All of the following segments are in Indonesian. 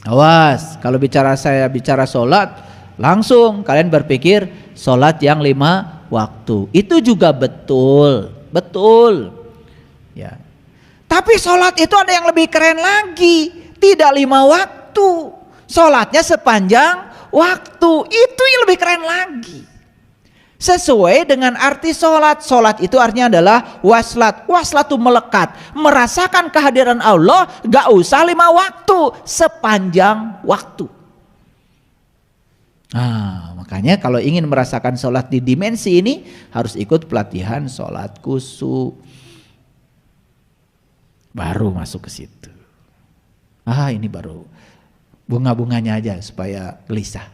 Awas, kalau saya bicara sholat, langsung kalian berpikir sholat yang 5 waktu. Itu juga betul, betul. Ya. Tapi sholat itu ada yang lebih keren lagi, tidak 5 waktu. Sholatnya sepanjang waktu, itu yang lebih keren lagi. Sesuai dengan arti sholat. Sholat itu artinya adalah waslat. Waslat itu melekat, merasakan kehadiran Allah. Gak usah 5 waktu, sepanjang waktu. Nah, makanya kalau ingin merasakan sholat di dimensi ini, harus ikut pelatihan sholat khusyuk. Baru masuk ke situ. Ini baru bunga-bunganya aja supaya gelisah.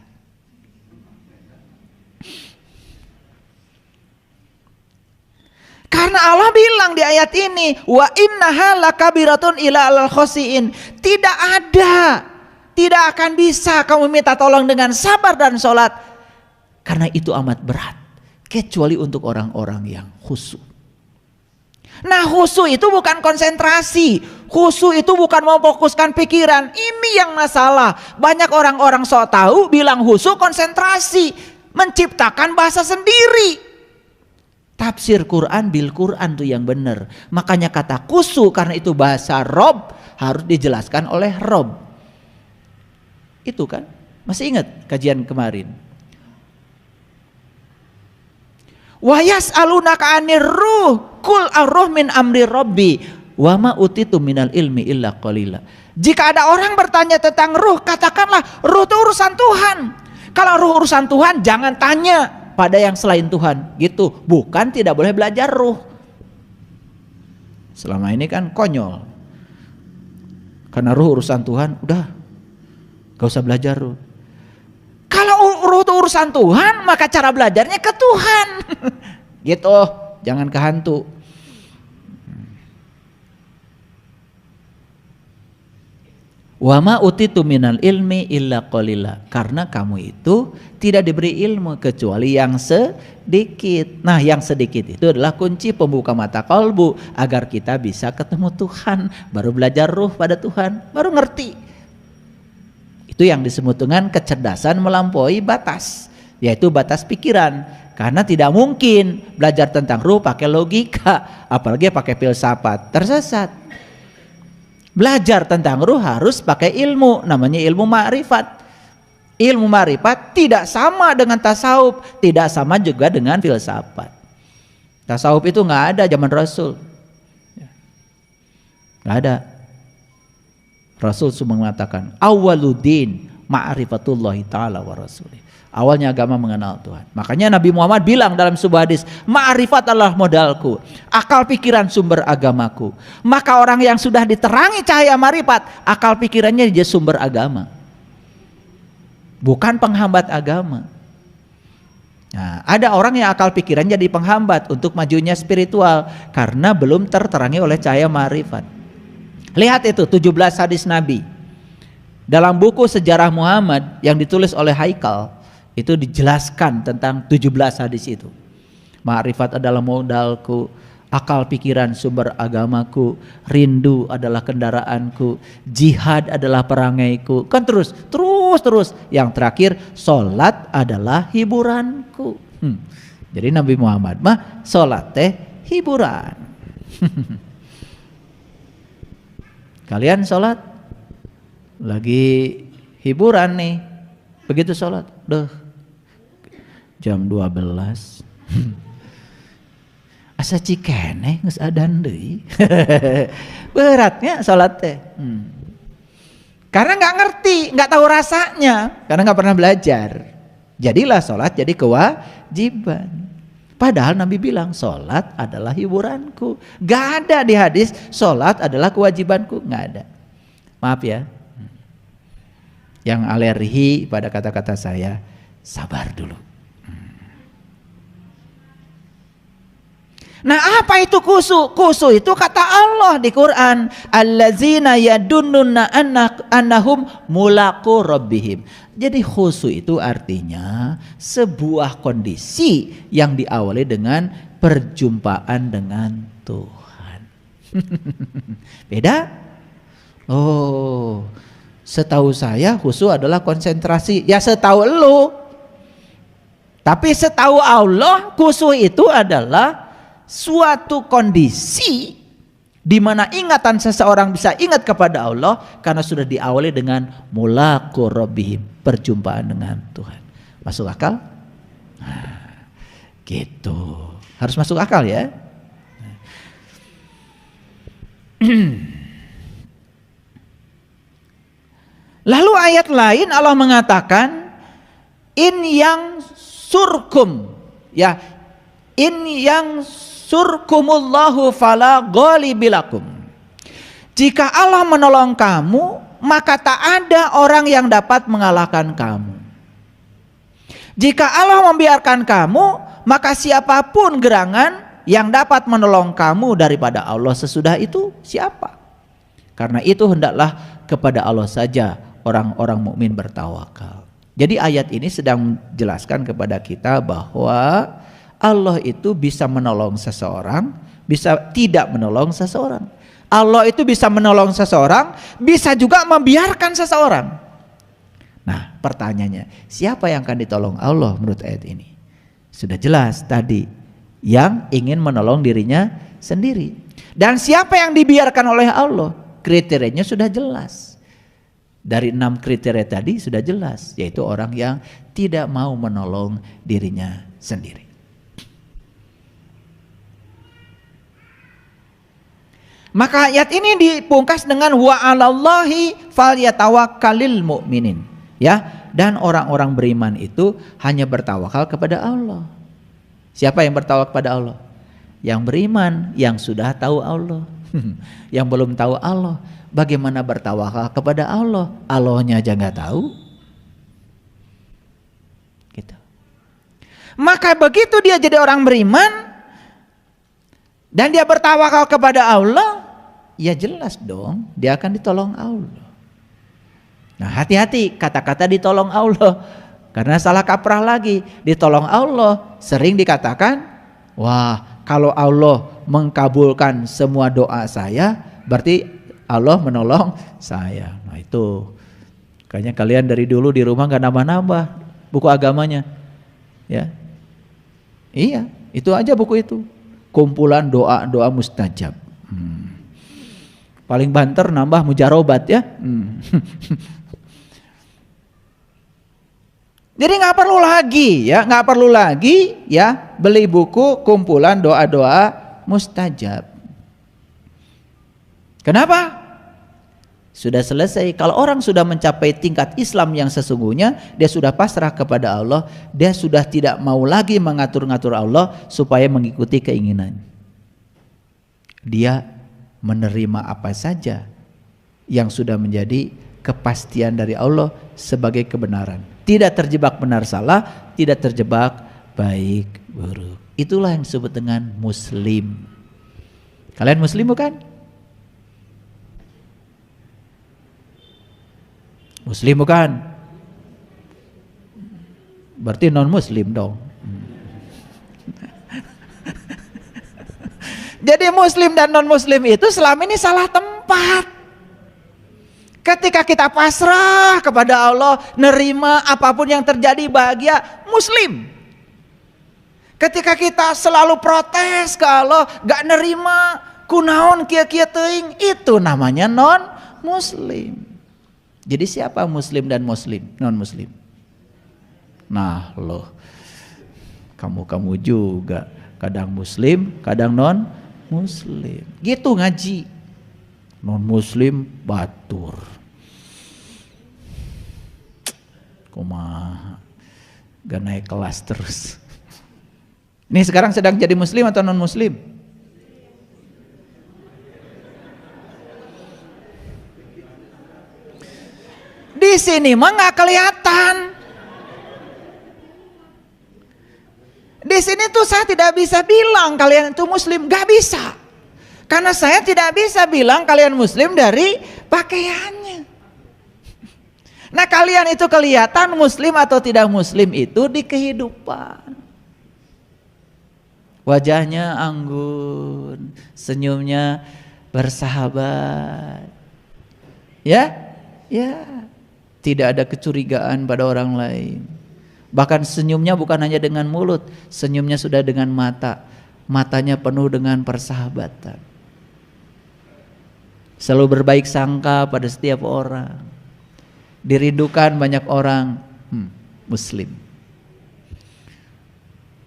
Karena Allah bilang di ayat ini, wa innaha lakabiratun ila alal khosiin. Tidak ada, tidak akan bisa kamu minta tolong dengan sabar dan sholat, karena itu amat berat, kecuali untuk orang-orang yang khusyuk. Nah, khusyuk itu bukan konsentrasi, khusyuk itu bukan memfokuskan pikiran. Ini yang masalah. Banyak orang-orang sok tahu bilang khusyuk konsentrasi, menciptakan bahasa sendiri. Tafsir Quran bil Quran tuh yang benar. Makanya kata khusyuk karena itu bahasa Rob, harus dijelaskan oleh Rob. Itu kan, masih ingat kajian kemarin? Wa yas'alunaka 'anir ruh qul ar-ruh min amri rabbi wa ma utitu minal ilmi illa qalila. Jika ada orang bertanya tentang ruh, katakanlah ruh itu urusan Tuhan. Kalau ruh urusan Tuhan, jangan tanya pada yang selain Tuhan, gitu. Bukan tidak boleh belajar ruh. Selama ini kan konyol. Karena ruh urusan Tuhan, udah gak usah belajar ruh. Kalau ruh itu urusan Tuhan, maka cara belajarnya ke Tuhan. Gitu, jangan ke hantu. Wa ma utitu minal ilmi illa qalila. Karena kamu itu tidak diberi ilmu kecuali yang sedikit. Nah, yang sedikit itu adalah kunci pembuka mata kalbu agar kita bisa ketemu Tuhan. Baru belajar ruh pada Tuhan, baru ngerti. Itu yang disebut dengan kecerdasan melampaui batas, yaitu batas pikiran. Karena tidak mungkin belajar tentang ruh pakai logika, apalagi pakai filsafat, tersesat. Belajar tentang ruh harus pakai ilmu, namanya ilmu ma'rifat. Ilmu ma'rifat tidak sama dengan tasawuf, tidak sama juga dengan filsafat. Tasawuf itu nggak ada zaman Rasul, nggak ada. Rasul cuma mengatakan awwaluddin ma'rifatullahi ta'ala wa rasulih. Awalnya agama mengenal Tuhan. Makanya Nabi Muhammad bilang dalam sebuah hadis, ma'rifat adalah modalku, akal pikiran sumber agamaku. Maka orang yang sudah diterangi cahaya ma'rifat, akal pikirannya dia sumber agama, bukan penghambat agama. Nah, ada orang yang akal pikirannya jadi penghambat untuk majunya spiritual karena belum terterangi oleh cahaya ma'rifat. Lihat itu 17 hadis Nabi dalam buku Sejarah Muhammad yang ditulis oleh Haikal. Itu dijelaskan tentang 17 hadis itu. Ma'rifat adalah modalku, akal pikiran sumber agamaku, rindu adalah kendaraanku, jihad adalah perangaiku. Kan terus. Yang terakhir, sholat adalah hiburanku. Jadi Nabi Muhammad mah sholat teh hiburan. Kalian sholat lagi hiburan nih, begitu sholat, jam 12 asa cikeneh geus adan deui. Beratnya sholat teh. Karena nggak ngerti, nggak tahu rasanya, karena nggak pernah belajar. Jadilah sholat jadi kewajiban. Padahal Nabi bilang sholat adalah hiburanku. Gak ada di hadis sholat adalah kewajibanku, nggak ada. Maaf ya, yang alergi pada kata-kata saya, sabar dulu. Nah, apa itu khusyuk? Khusyuk itu kata Allah di Quran, allazina yadunnuna annahum mulaqu rabbihim. Jadi khusyuk itu artinya sebuah kondisi yang diawali dengan perjumpaan dengan Tuhan. Beda? Oh, Setahu saya khusyuk adalah konsentrasi. Ya setahu lu. Tapi setahu Allah khusyuk itu adalah suatu kondisi di mana ingatan seseorang bisa ingat kepada Allah karena sudah diawali dengan mulaqu rabbihim, perjumpaan dengan Tuhan. Masuk akal? Nah, gitu. Harus masuk akal ya. Lalu ayat lain Allah mengatakan in yang surkum, ya, in yang surkumullahu fala ghalibilakum. Jika Allah menolong kamu, maka tak ada orang yang dapat mengalahkan kamu. Jika Allah membiarkan kamu, maka siapapun gerangan yang dapat menolong kamu daripada Allah sesudah itu siapa? Karena itu hendaklah kepada Allah saja orang-orang mukmin bertawakal. Jadi ayat ini sedang menjelaskan kepada kita bahwa Allah itu bisa menolong seseorang, bisa tidak menolong seseorang. Allah itu bisa menolong seseorang, bisa juga membiarkan seseorang. Nah, pertanyaannya, siapa yang akan ditolong Allah menurut ayat ini? Sudah jelas tadi, yang ingin menolong dirinya sendiri. Dan siapa yang dibiarkan oleh Allah? Kriterianya sudah jelas. Dari 6 kriteria tadi sudah jelas, yaitu orang yang tidak mau menolong dirinya sendiri. Maka ayat ini dipungkas dengan wa 'alallahi falyatawakkalul mu'minin, ya, dan orang-orang beriman itu hanya bertawakal kepada Allah. Siapa yang bertawakal kepada Allah? Yang beriman, yang sudah tahu Allah. Yang belum tahu Allah, bagaimana bertawakal kepada Allah? Allahnya aja nggak tahu. Gitu. Maka begitu dia jadi orang beriman dan dia bertawakal kepada Allah, ya jelas dong dia akan ditolong Allah. Nah, hati-hati kata-kata ditolong Allah, karena salah kaprah lagi. Ditolong Allah sering dikatakan, wah, kalau Allah mengkabulkan semua doa saya, berarti Allah menolong saya. Nah, itu kayaknya kalian dari dulu di rumah gak nambah-nambah buku agamanya, ya. Iya, itu aja buku itu, kumpulan doa-doa mustajab. Paling banter nambah mujarobat, ya. Jadi nggak perlu lagi, ya, nggak perlu lagi, ya, beli buku kumpulan doa-doa mustajab. Kenapa? Sudah selesai. Kalau orang sudah mencapai tingkat Islam yang sesungguhnya, dia sudah pasrah kepada Allah, dia sudah tidak mau lagi mengatur-ngatur Allah supaya mengikuti keinginan. Dia menerima apa saja yang sudah menjadi kepastian dari Allah sebagai kebenaran. Tidak terjebak benar salah, tidak terjebak baik buruk. Itulah yang disebut dengan muslim. Kalian muslim bukan? Muslim bukan? Berarti non muslim dong. Jadi muslim dan non muslim itu selama ini salah tempat. Ketika kita pasrah kepada Allah, nerima apapun yang terjadi, bahagia, muslim. Ketika kita selalu protes ke Allah, gak nerima, kunaon kia-kia teuing, itu namanya non muslim. Jadi siapa muslim dan muslim, non muslim? Nah, loh, kamu juga kadang muslim, kadang non muslim. Gitu ngaji. Non muslim batur. Kumaha, gak naik kelas terus. Ini sekarang sedang jadi muslim atau non muslim? Di sini mah nggak kelihatan. Di sini tuh saya tidak bisa bilang kalian itu muslim, nggak bisa. Karena saya tidak bisa bilang kalian muslim dari pakaiannya. Nah, kalian itu kelihatan muslim atau tidak muslim itu di kehidupan. Wajahnya anggun, senyumnya bersahabat. Ya? Ya. Tidak ada kecurigaan pada orang lain. Bahkan senyumnya bukan hanya dengan mulut, senyumnya sudah dengan mata. Matanya penuh dengan persahabatan. Selalu berbaik sangka pada setiap orang. Dirindukan banyak orang Muslim.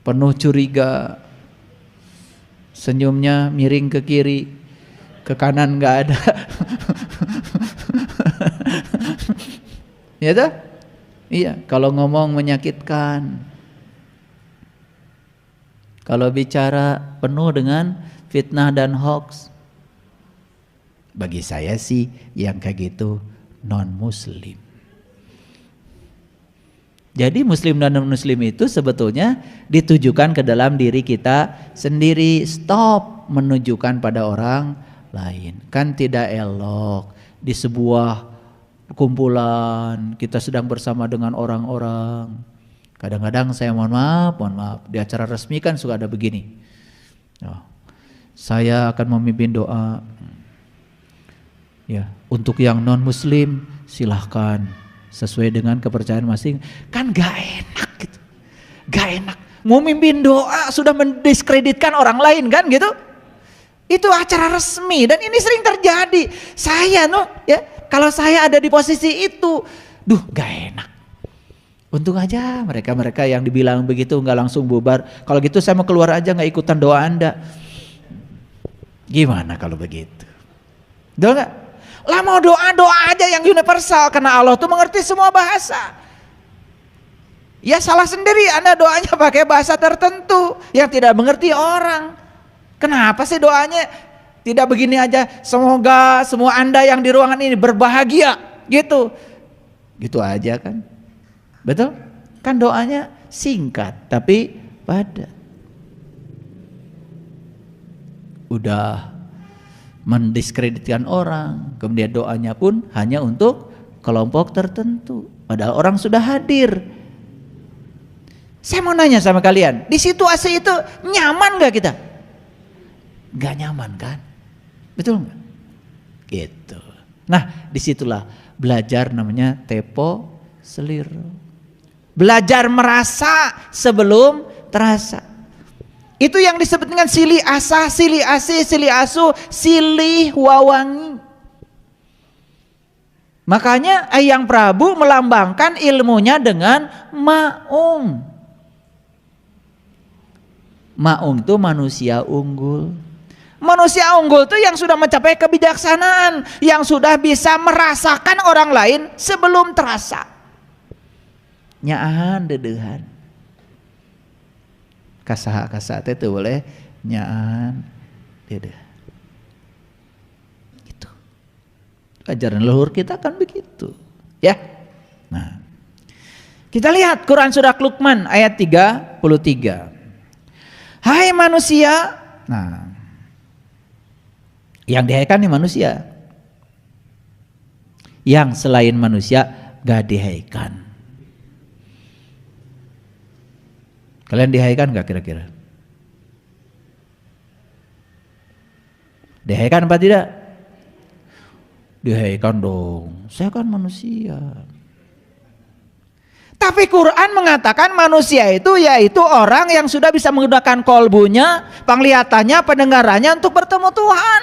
Penuh curiga. Senyumnya miring ke kiri, ke kanan nggak ada. Ya toh? Iya, kalau ngomong menyakitkan. Kalau bicara penuh dengan fitnah dan hoax. Bagi saya sih yang kayak gitu non muslim. Jadi muslim dan non muslim itu sebetulnya ditujukan ke dalam diri kita sendiri. Stop menunjukkan pada orang lain. Kan tidak elok di sebuah kumpulan kita sedang bersama dengan orang-orang. Kadang-kadang saya mohon maaf di acara resmi kan suka ada begini. Saya akan memimpin doa. Ya, untuk yang non muslim silahkan sesuai dengan kepercayaan masing. Kan gak enak gitu. Gak enak. Mau mimpin doa sudah mendiskreditkan orang lain kan gitu. Itu acara resmi dan ini sering terjadi. Saya kalau saya ada di posisi itu, gak enak. Untung aja mereka yang dibilang begitu nggak langsung bubar. Kalau gitu saya mau keluar aja, nggak ikutan doa Anda. Gimana kalau begitu? Betul nggak? Lah mau doa aja yang universal karena Allah tuh mengerti semua bahasa. Ya salah sendiri Anda doanya pakai bahasa tertentu yang tidak mengerti orang. Kenapa sih doanya tidak begini aja? Semoga semua Anda yang di ruangan ini berbahagia gitu. Gitu aja kan. Betul? Kan doanya singkat tapi padat. Udah mendiskreditkan orang, kemudian doanya pun hanya untuk kelompok tertentu. Padahal orang sudah hadir. Saya mau nanya sama kalian, di situasi itu nyaman gak kita? Gak nyaman kan? Betul gak? Gitu. Nah disitulah belajar namanya tepo seliro. Belajar merasa sebelum terasa. Itu yang disebut dengan silih asah, silih asih, silih asuh, silih wawangi. Makanya Hyang Prabu melambangkan ilmunya dengan maung. Maung itu manusia unggul. Manusia unggul itu yang sudah mencapai kebijaksanaan, yang sudah bisa merasakan orang lain sebelum terasa. Nyaan dedehan. Kasaha itu boleh nyaan dedehan. Gitu. Ajaran leluhur kita kan begitu, ya. Nah, kita lihat Quran surah Luqman ayat 33. Hai manusia, nah, yang dihaikan nih manusia. Yang selain manusia gak dihaikan. Kalian dihaikan gak kira-kira? Dihaikan apa tidak? Dihaikan dong. Saya kan manusia. Tapi Quran mengatakan manusia itu yaitu orang yang sudah bisa menggunakan kolbunya, penglihatannya, pendengarannya untuk bertemu Tuhan.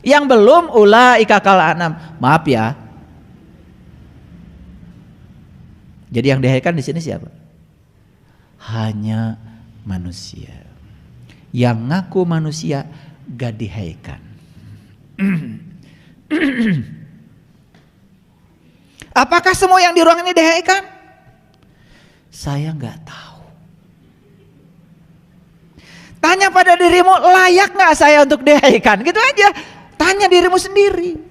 Yang belum ulaika kal anam. Maaf ya. Jadi yang dihaikan di sini siapa? Hanya manusia. Yang ngaku manusia gak dihaikan. Apakah semua yang di ruangan ini dihaikan? Saya gak tahu. Tanya pada dirimu, layak gak saya untuk dihaikan? Gitu aja. Tanya dirimu sendiri.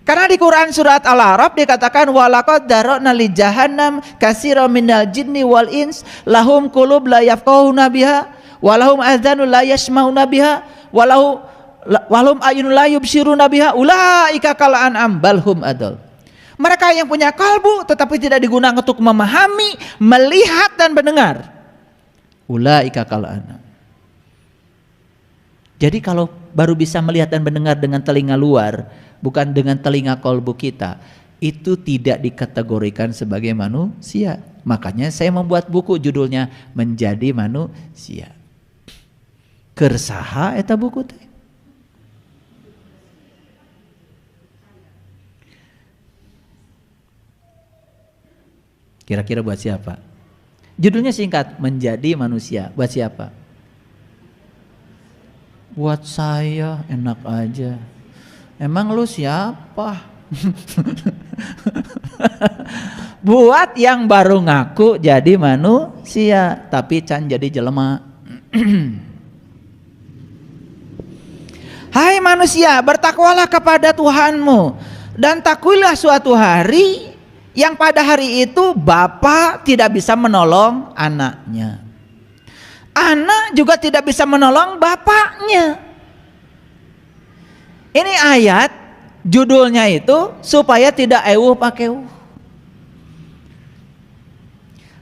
Karena di Quran surat Al-A'raf dikatakan walaqad darana li jahannam katsiran minal jinni wal ins lahum qulub la yafqahuna biha wa lahum adzanun la yasma'una biha wa lahum ayunun la yubsiruna biha ulaika kal an'am bal hum adall. Mereka yang punya kalbu tetapi tidak digunakan untuk memahami, melihat dan mendengar. Ulaika kal an'am. Jadi kalau baru bisa melihat dan mendengar dengan telinga luar, bukan dengan telinga kolbu kita, itu tidak dikategorikan sebagai manusia. Makanya saya membuat buku judulnya Menjadi Manusia. Kersaha eta buku teh. Kira-kira buat siapa? Judulnya singkat, Menjadi Manusia. Buat siapa? Buat saya, enak aja. Emang lu siapa? Buat yang baru ngaku jadi manusia tapi can jadi jelema. Hai manusia, bertakwalah kepada Tuhanmu dan takuilah suatu hari yang pada hari itu bapak tidak bisa menolong anaknya. Anak juga tidak bisa menolong bapaknya. Ini ayat judulnya itu supaya tidak ewuh pakeuh.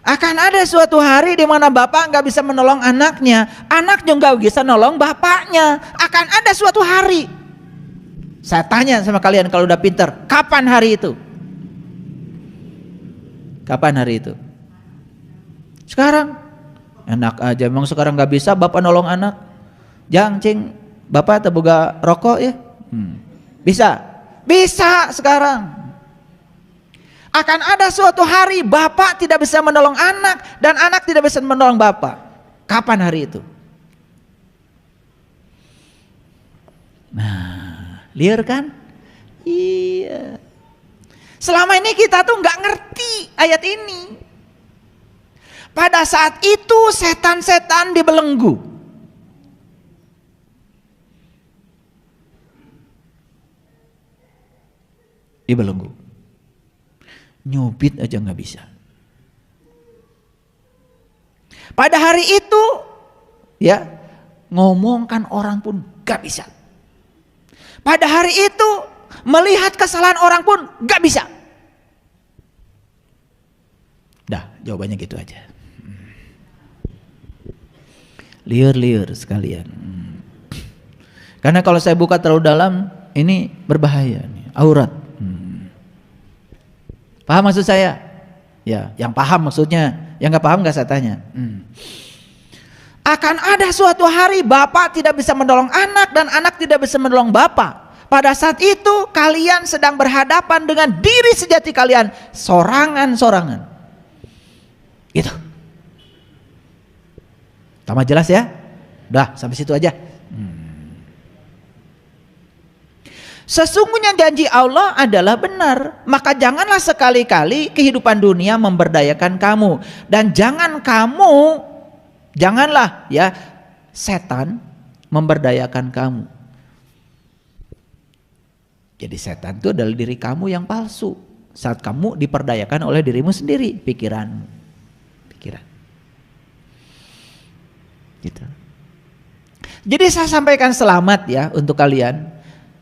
Akan ada suatu hari di mana bapak nggak bisa menolong anaknya, anak juga nggak bisa nolong bapaknya. Akan ada suatu hari. Saya tanya sama kalian kalau udah pinter, kapan hari itu? Kapan hari itu? Sekarang. Enak aja, memang sekarang nggak bisa bapak nolong anak. Jang cing, bapak terbuka rokok ya? Bisa, bisa sekarang. Akan ada suatu hari bapak tidak bisa menolong anak dan anak tidak bisa menolong bapak. Kapan hari itu? Nah, liar kan? Iya. Selama ini kita tuh nggak ngerti ayat ini. Pada saat itu setan-setan dibelenggu. Dibelenggu. Nyubit aja nggak bisa. Pada hari itu, ya ngomongkan orang pun nggak bisa. Pada hari itu melihat kesalahan orang pun nggak bisa. Dah, jawabannya gitu aja. Liar-liar sekalian. Karena kalau saya buka terlalu dalam, ini berbahaya, nih, aurat. Paham maksud saya? Ya, yang paham maksudnya, yang nggak paham nggak saya tanya. Akan ada suatu hari bapak tidak bisa menolong anak dan anak tidak bisa menolong bapak. Pada saat itu kalian sedang berhadapan dengan diri sejati kalian, sorangan-sorangan. Gitu. Tambah jelas ya? Udah sampai situ aja. Sesungguhnya janji Allah adalah benar, maka janganlah sekali-kali kehidupan dunia memberdayakan kamu, dan janganlah ya setan memberdayakan kamu. Jadi setan itu adalah diri kamu yang palsu saat kamu diperdayakan oleh dirimu sendiri, pikiran. Gitu. Jadi saya sampaikan selamat ya untuk kalian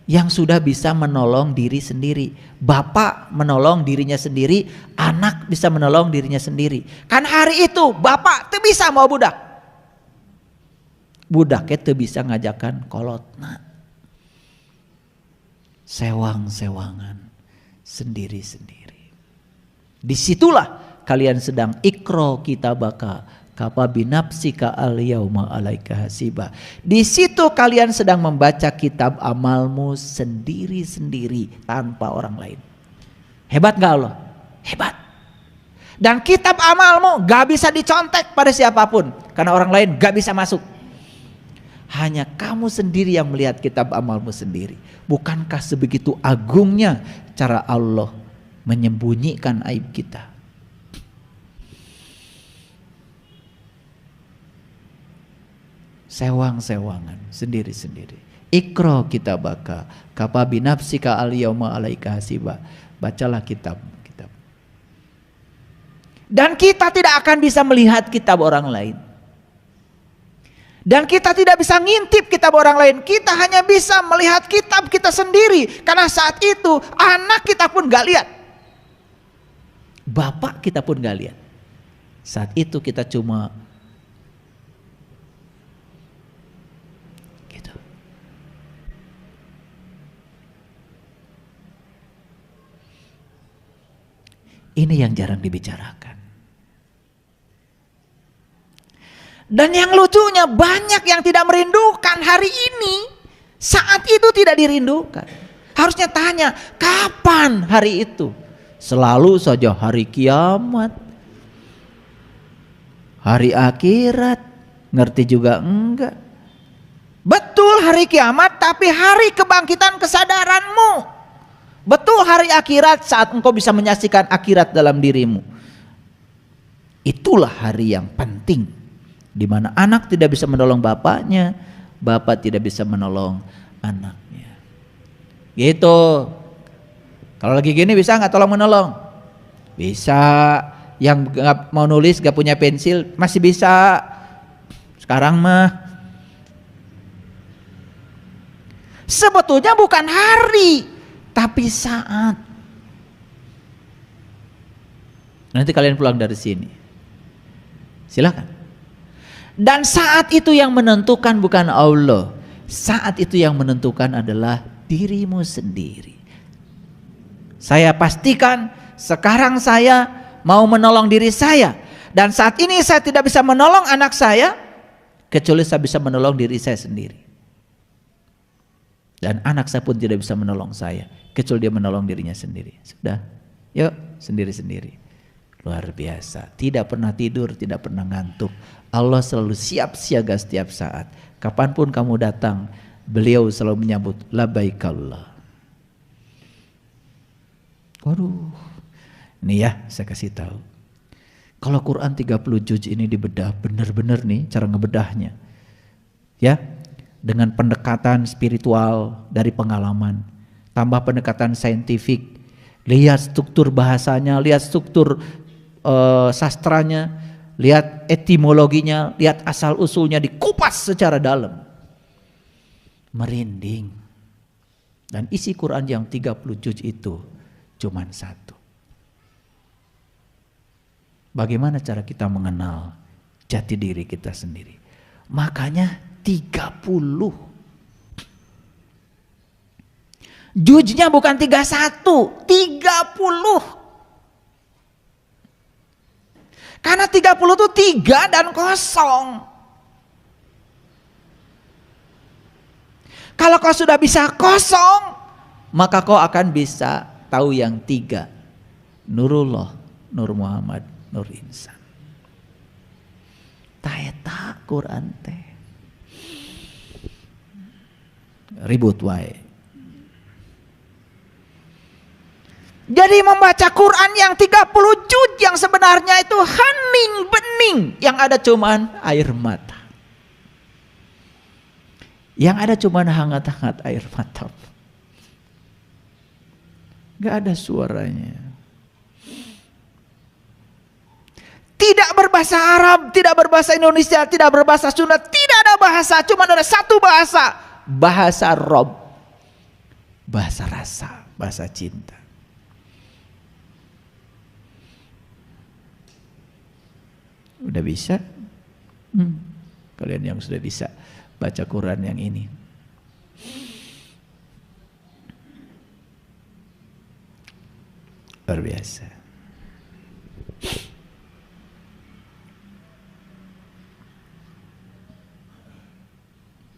yang sudah bisa menolong diri sendiri. Bapak menolong dirinya sendiri, anak bisa menolong dirinya sendiri. Kan hari itu bapak tuh bisa mau budak. Budaknya tuh bisa ngajakan kolotna. Sewang-sewangan sendiri-sendiri. Disitulah kalian sedang ikro kitabaka kafa binafsika al-yauma alaika hasiba. Di situ kalian sedang membaca kitab amalmu sendiri-sendiri tanpa orang lain. Hebat gak Allah? Hebat. Dan kitab amalmu gak bisa dicontek pada siapapun karena orang lain gak bisa masuk. Hanya kamu sendiri yang melihat kitab amalmu sendiri. Bukankah sebegitu agungnya cara Allah menyembunyikan aib kita? Sewang-sewangan sendiri-sendiri. Ikro kitabaka kafa binafsika al-yauma alaika hasiba. Bacalah kitab. Dan kita tidak akan bisa melihat kitab orang lain. Dan kita tidak bisa ngintip kitab orang lain. Kita hanya bisa melihat kitab kita sendiri. Karena saat itu anak kita pun gak lihat. Bapak kita pun gak lihat. Saat itu kita cuma Ini yang jarang dibicarakan. Dan yang lucunya banyak yang tidak merindukan hari ini. Saat itu tidak dirindukan. Harusnya tanya, kapan hari itu? Selalu saja hari kiamat, hari akhirat. Ngerti juga enggak? Betul hari kiamat, tapi hari kebangkitan kesadaranmu. Betul hari akhirat, saat engkau bisa menyaksikan akhirat dalam dirimu. Itulah hari yang penting, di mana anak tidak bisa menolong bapaknya, bapak tidak bisa menolong anaknya. Gitu. Kalau lagi gini bisa nggak tolong menolong? Bisa. Yang nggak mau nulis, nggak punya pensil masih bisa. Sekarang mah sebetulnya bukan hari, tapi saat. Nanti kalian pulang dari sini, silakan. Dan saat itu yang menentukan bukan Allah. Saat itu yang menentukan adalah dirimu sendiri. Saya pastikan sekarang saya mau menolong diri saya. Dan saat ini saya tidak bisa menolong anak saya, kecuali saya bisa menolong diri saya sendiri. Dan anak saya pun tidak bisa menolong saya, kecuali dia menolong dirinya sendiri. Sudah, yuk sendiri-sendiri. Luar biasa, tidak pernah tidur, tidak pernah ngantuk. Allah selalu siap siaga setiap saat. Kapanpun kamu datang, beliau selalu menyambut labbaik Allah. Waduh, ini ya saya kasih tahu. Kalau Quran 30 juz ini dibedah benar-benar nih cara ngebedahnya. Ya, dengan pendekatan spiritual dari pengalaman, tambah pendekatan saintifik, lihat struktur bahasanya, lihat struktur sastranya, lihat etimologinya, lihat asal usulnya, dikupas secara dalam. Merinding. Dan isi Quran yang 30 juz itu cuman satu. Bagaimana cara kita mengenal jati diri kita sendiri? Makanya 30. Juznya bukan 31, 30. Karena 30 itu 3 dan kosong. Kalau kau sudah bisa kosong, maka kau akan bisa tahu yang 3. Nurullah, Nur Muhammad, Nur Insan. Taeta Quran teh. Ribut wae. Jadi membaca Quran yang 30 juz yang sebenarnya itu hening bening, yang ada cuman air mata. Yang ada cuman hangat-hangat air mata. Gak ada suaranya. Tidak berbahasa Arab, tidak berbahasa Indonesia, tidak berbahasa Sunda, tidak ada bahasa, cuma ada satu bahasa, bahasa Rob, bahasa rasa, bahasa cinta. Udah bisa? Kalian yang sudah bisa baca Quran yang ini. Luar biasa.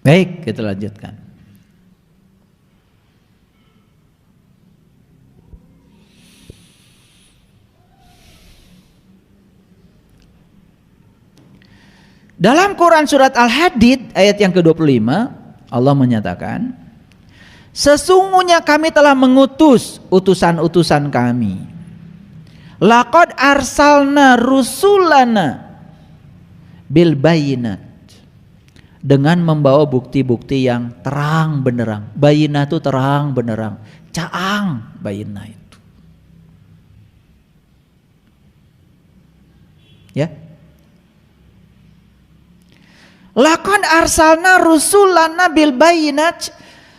Baik, kita lanjutkan. Dalam Quran surat Al-Hadid ayat yang ke-25, Allah menyatakan, sesungguhnya kami telah mengutus utusan-utusan kami. Laqad arsalna rusulana bil bayinat, dengan membawa bukti-bukti yang terang benderang. Bayinah itu terang benderang, caang bayinah itu. Ya. Laqad arsalna rusulana bil bayinat,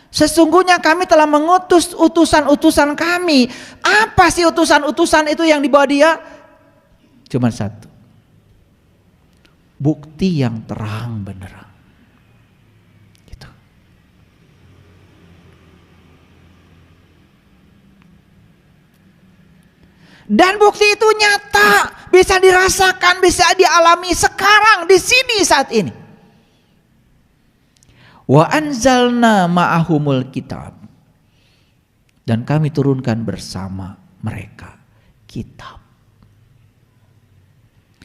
sesungguhnya kami telah mengutus utusan-utusan kami. Apa sih utusan-utusan itu yang dibawa dia? Cuma satu. Bukti yang terang benderang. Gitu. Dan bukti itu nyata, bisa dirasakan, bisa dialami sekarang, di sini, saat ini. Wa anzalna ma'ahumul kitab. Dan kami turunkan bersama mereka kitab.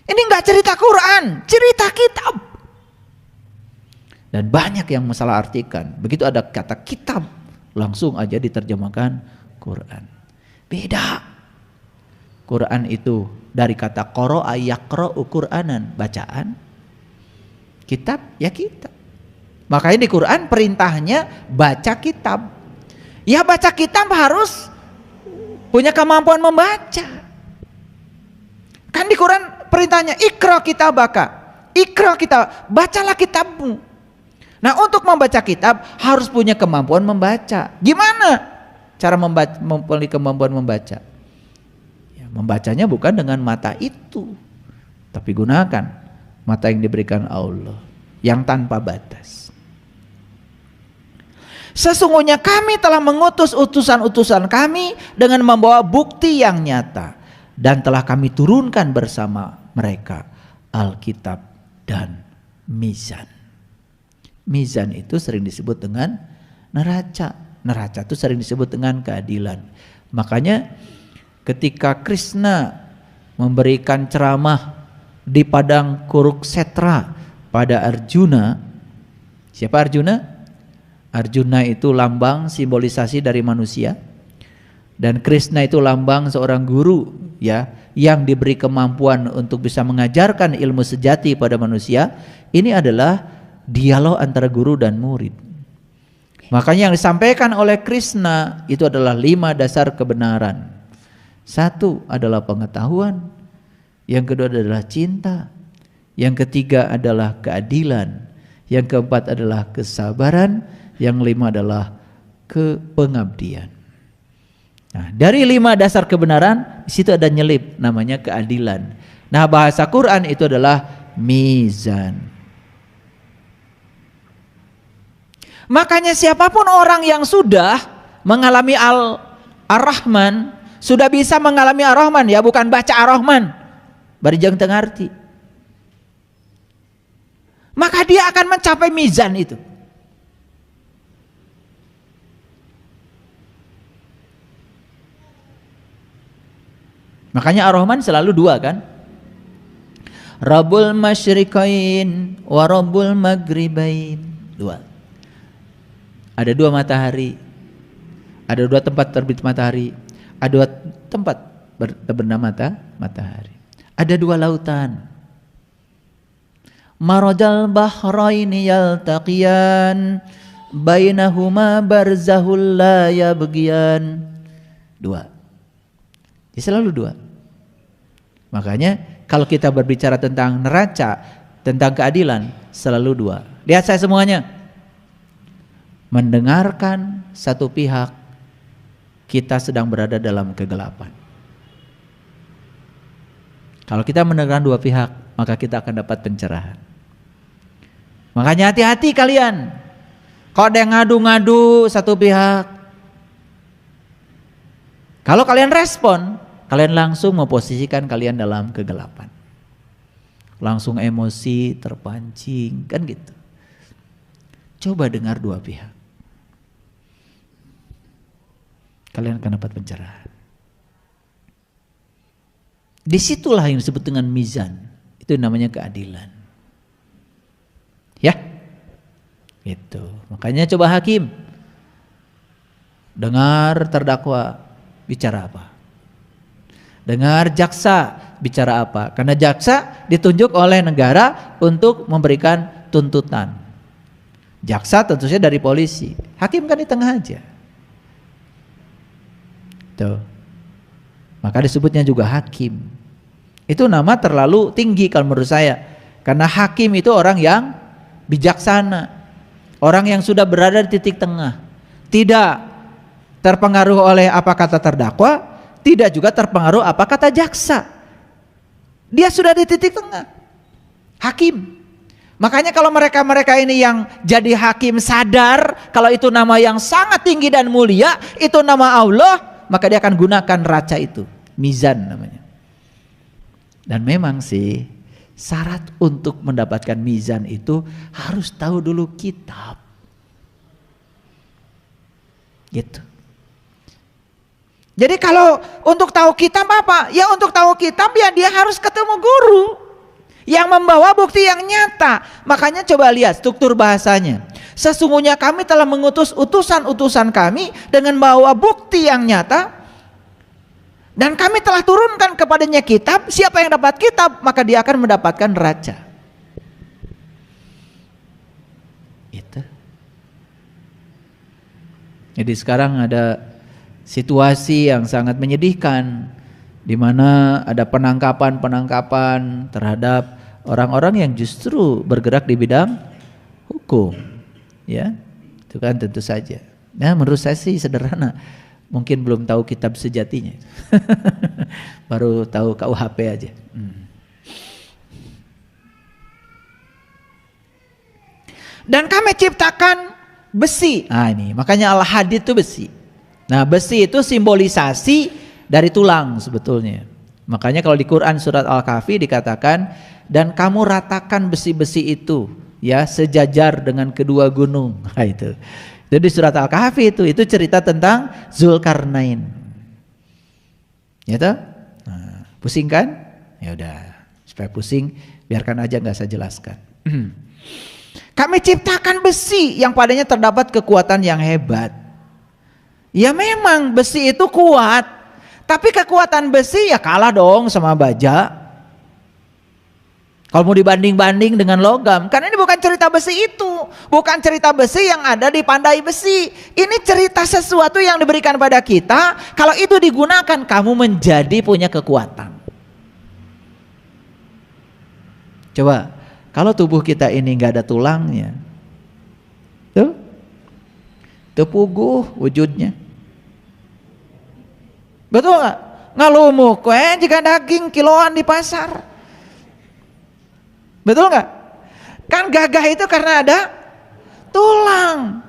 Ini enggak cerita Quran, cerita kitab. Dan banyak yang masalah artikan. Begitu ada kata kitab, langsung aja diterjemahkan Quran. Beda. Quran itu dari kata qara'a yaqra'u Qur'anan, bacaan. Kitab ya kitab. Makanya di Quran perintahnya baca kitab. Ya baca kitab harus punya kemampuan membaca. Kan di Quran perintahnya ikra kitabaka. Ikra kitab, bacalah kitabmu. Nah, untuk membaca kitab harus punya kemampuan membaca. Gimana cara mempunyai kemampuan membaca? Ya, membacanya bukan dengan mata itu, tapi gunakan mata yang diberikan Allah yang tanpa batas. Sesungguhnya kami telah mengutus utusan-utusan kami dengan membawa bukti yang nyata, dan telah kami turunkan bersama mereka Alkitab dan mizan. Mizan itu sering disebut dengan neraca. Neraca itu sering disebut dengan keadilan. Makanya ketika Krishna memberikan ceramah di padang Kuruksetra pada Arjuna. Siapa Arjuna? Arjuna itu lambang simbolisasi dari manusia, dan Krishna itu lambang seorang guru ya, yang diberi kemampuan untuk bisa mengajarkan ilmu sejati pada manusia. Ini adalah dialog antara guru dan murid. Makanya yang disampaikan oleh Krishna itu adalah 5 dasar kebenaran. 1 adalah pengetahuan, yang kedua adalah cinta, yang ketiga adalah keadilan, yang keempat adalah kesabaran, yang 5 adalah kepengabdian. Nah, dari 5 dasar kebenaran, di situ ada nyelip namanya keadilan. Nah, bahasa Quran itu adalah mizan. Makanya siapapun orang yang sudah mengalami Ar-Rahman, sudah bisa mengalami Ar-Rahman, ya bukan baca Ar-Rahman, barijang tengah arti, maka dia akan mencapai mizan itu. Makanya Ar-Rahman selalu 2 kan? Rabbul masyriqain wa rabbul maghribain. 2. Ada 2 matahari. Ada 2 tempat terbit matahari. Ada 2 tempat terbenam matahari. Ada 2 lautan. Marajal bahraini yaltaqiyan bainahuma barzahul la yabghiyan. 2. Ya, selalu 2. Makanya kalau kita berbicara tentang neraca, tentang keadilan, selalu 2. Lihat saya semuanya. Mendengarkan satu pihak, kita sedang berada dalam kegelapan. Kalau kita mendengarkan 2 pihak, maka kita akan dapat pencerahan. Makanya hati-hati kalian. Kalau ada yang ngadu-ngadu satu pihak, kalau kalian respon, kalian langsung memposisikan kalian dalam kegelapan. Langsung emosi, terpancing, kan gitu. Coba dengar 2 pihak. Kalian akan dapat pencerahan. Disitulah yang disebut dengan mizan. Itu namanya keadilan. Ya, gitu. Makanya coba hakim, dengar terdakwa bicara apa, dengar jaksa bicara apa. Karena jaksa ditunjuk oleh negara untuk memberikan tuntutan. Jaksa tentu saja dari polisi, hakim kan di tengah aja. Tuh. Maka disebutnya juga hakim. Itu nama terlalu tinggi kalau menurut saya. Karena hakim itu orang yang bijaksana, orang yang sudah berada di titik tengah, tidak terpengaruh oleh apa kata terdakwa, tidak juga terpengaruh apa kata jaksa. Dia sudah di titik tengah, hakim. Makanya kalau mereka ini yang jadi hakim sadar kalau itu nama yang sangat tinggi dan mulia, itu nama Allah, maka dia akan gunakan neraca itu. mizan namanya. Dan memang sih syarat untuk mendapatkan mizan itu harus tahu dulu kitab. Gitu. Jadi kalau untuk tahu kitab apa? Ya untuk tahu kitab ya dia harus ketemu guru yang membawa bukti yang nyata. Makanya coba lihat struktur bahasanya. Sesungguhnya kami telah mengutus utusan-utusan kami dengan membawa bukti yang nyata. Dan kami telah turunkan kepadanya kitab. Siapa yang dapat kitab maka dia akan mendapatkan raja. Itu. Jadi sekarang ada situasi yang sangat menyedihkan, di mana ada penangkapan terhadap orang-orang yang justru bergerak di bidang hukum, ya, itu kan tentu saja. Nah, menurut saya sih sederhana, mungkin belum tahu kitab sejatinya, baru tahu KUHP aja. Dan kami ciptakan besi. Nah ini, makanya al-hadid itu besi. Nah besi itu simbolisasi dari tulang sebetulnya. Makanya kalau di Quran surat Al-Kahfi dikatakan, dan kamu ratakan besi-besi itu ya sejajar dengan kedua gunung. Nah, itu di surat Al-Kahfi itu cerita tentang Zulkarnain. Ya toh? Nah, pusing kan? Ya udah, supaya pusing biarkan aja, nggak saya jelaskan. Kami ciptakan besi yang padanya terdapat kekuatan yang hebat. Ya memang besi itu kuat, tapi kekuatan besi ya kalah dong sama baja. Kalau mau dibanding-banding dengan logam, karena ini bukan cerita besi itu, bukan cerita besi yang ada di pandai besi. Ini cerita sesuatu yang diberikan pada kita. Kalau itu digunakan, kamu menjadi punya kekuatan. Coba, kalau tubuh kita ini nggak ada tulangnya, tuh puguh wujudnya. Betul nggak? Ngalumuk jika daging kiloan di pasar. Betul nggak? Kan gagah itu karena ada tulang.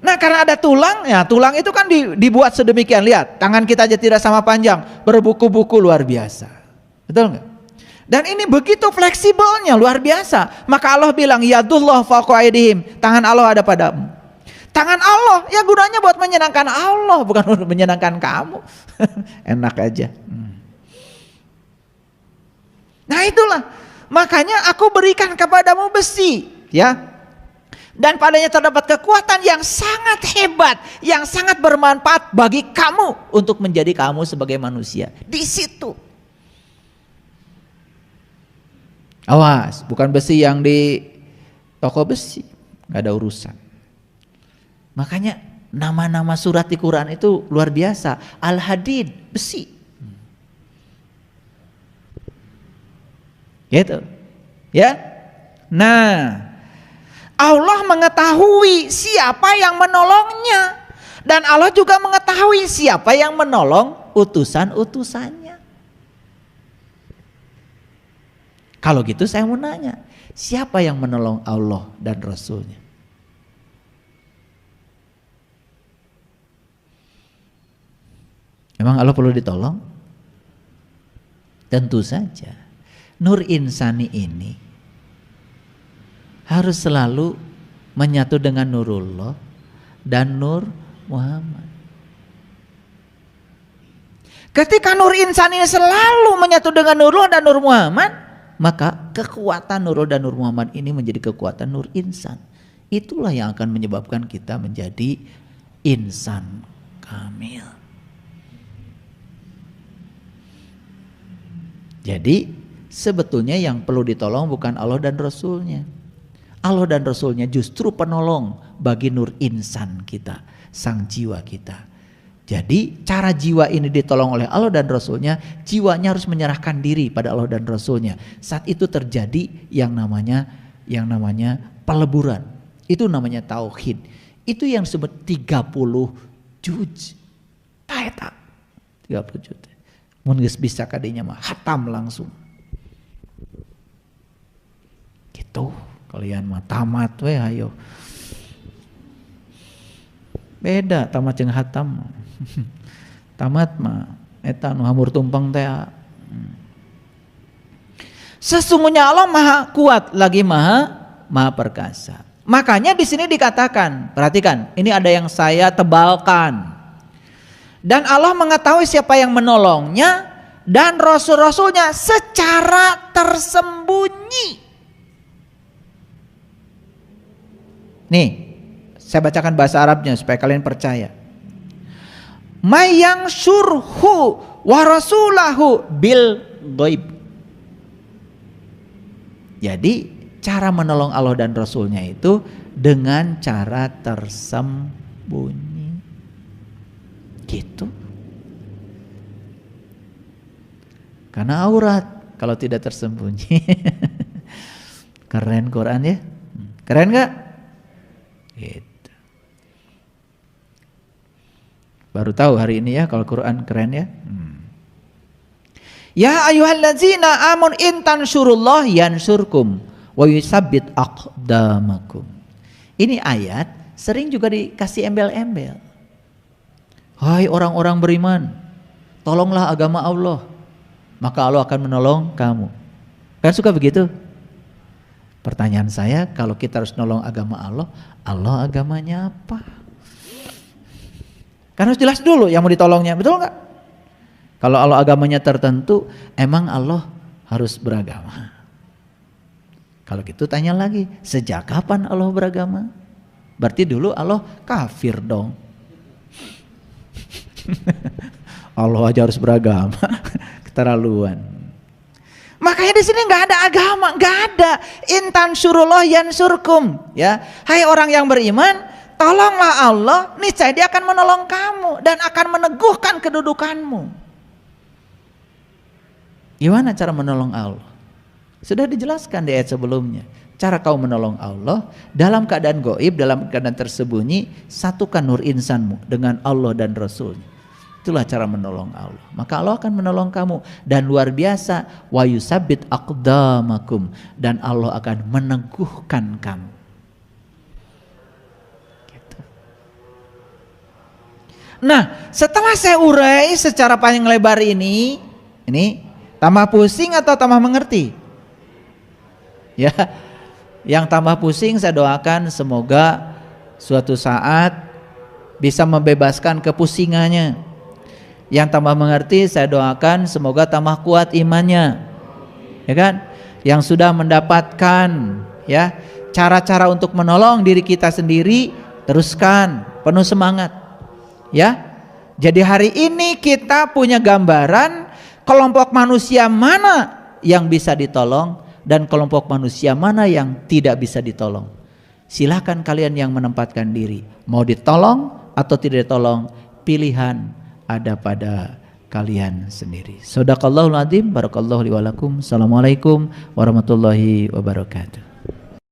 Nah karena ada tulang, ya tulang itu kan dibuat sedemikian. Lihat, tangan kita aja tidak sama panjang, berbuku-buku luar biasa. Betul nggak? Dan ini begitu fleksibelnya, luar biasa. Maka Allah bilang, yadullah fawqa aydihim, tangan Allah ada padamu. Tangan Allah ya gunanya buat menyenangkan Allah, bukan untuk menyenangkan kamu. Enak aja. Nah itulah, makanya aku berikan kepadamu besi, ya. Dan padanya terdapat kekuatan yang sangat hebat, yang sangat bermanfaat bagi kamu untuk menjadi kamu sebagai manusia. Di situ. Awas, bukan besi yang di toko besi, nggak ada urusan. Makanya nama-nama surat di Quran itu luar biasa. Al-Hadid, besi. Gitu. Ya. Nah, Allah mengetahui siapa yang menolongnya. Dan Allah juga mengetahui siapa yang menolong utusan-utusannya. Kalau gitu saya mau nanya, siapa yang menolong Allah dan Rasulnya? Emang Allah perlu ditolong? Tentu saja. Nur insani ini harus selalu menyatu dengan Nurullah dan Nur Muhammad. Ketika Nur insani ini selalu menyatu dengan Nurullah dan Nur Muhammad, maka kekuatan Nurul dan Nur Muhammad ini menjadi kekuatan Nur insan. Itulah yang akan menyebabkan kita menjadi insan kamil. Jadi sebetulnya yang perlu ditolong bukan Allah dan Rasulnya. Allah dan Rasulnya justru penolong bagi nur insan kita, sang jiwa kita. Jadi cara jiwa ini ditolong oleh Allah dan Rasulnya, jiwanya harus menyerahkan diri pada Allah dan Rasulnya. Saat itu terjadi yang namanya peleburan. Itu namanya tauhid. Itu yang disebut 30 juz. Taeta 30 juz. Mun geus bisa kadinya mah hatam langsung. Gitu. Kalian mah tamat we ayo. Beda tamat jeung hatam. Tamat mah Eta nu hamur tumpeng teh. Sesungguhnya Allah maha kuat lagi maha perkasa. Makanya di sini dikatakan, perhatikan, ini ada yang saya tebalkan. Dan Allah mengetahui siapa yang menolongnya dan rasul-rasulnya secara tersembunyi. Nih, saya bacakan bahasa Arabnya supaya kalian percaya. Mayang surhu wa rasulahu bil ghaib. Jadi cara menolong Allah dan Rasulnya itu dengan cara tersembunyi. Gitu. Karena aurat kalau tidak tersembunyi. Keren Quran ya? Keren gak? Gitu. Baru tahu hari ini ya kalau Quran keren ya. Ya ayyuhallazina amun intan surullah yansurkum wa yusabbit aqdamakum. Ini ayat sering juga dikasih embel-embel. Hai orang-orang beriman, tolonglah agama Allah, maka Allah akan menolong kamu. Kan suka begitu? Pertanyaan saya, kalau kita harus nolong agama Allah, Allah agamanya apa? Kan harus jelas dulu yang mau ditolongnya, betul nggak? Kalau Allah agamanya tertentu, emang Allah harus beragama? Kalau gitu tanya lagi, sejak kapan Allah beragama? Berarti dulu Allah kafir dong. Allah aja harus beragama, keterlaluan. Makanya di sini nggak ada agama, nggak ada. Intan surullah yansurkum, ya. Hai orang yang beriman, tolonglah Allah, niscaya Dia akan menolong kamu dan akan meneguhkan kedudukanmu. Gimana cara menolong Allah? Sudah dijelaskan di ayat sebelumnya. Cara kau menolong Allah dalam keadaan gaib, dalam keadaan tersembunyi, satukan nur insanmu dengan Allah dan Rasul. Itulah cara menolong Allah. Maka Allah akan menolong kamu dan luar biasa, wa yusabbit aqdamakum, dan Allah akan meneguhkan kamu. Gitu. Nah, setelah saya urai secara panjang lebar ini tambah pusing atau tambah mengerti? Ya, yang tambah pusing saya doakan semoga suatu saat bisa membebaskan kepusingannya. Yang tambah mengerti saya doakan semoga tambah kuat imannya. Ya kan? Yang sudah mendapatkan ya cara-cara untuk menolong diri kita sendiri, teruskan, penuh semangat. Ya. Jadi hari ini kita punya gambaran kelompok manusia mana yang bisa ditolong dan kelompok manusia mana yang tidak bisa ditolong. Silakan kalian yang menempatkan diri, mau ditolong atau tidak ditolong, pilihan ada pada kalian sendiri. Shadaqallahul adzim, barakallahu li wa lakum. Assalamualaikum warahmatullahi wabarakatuh.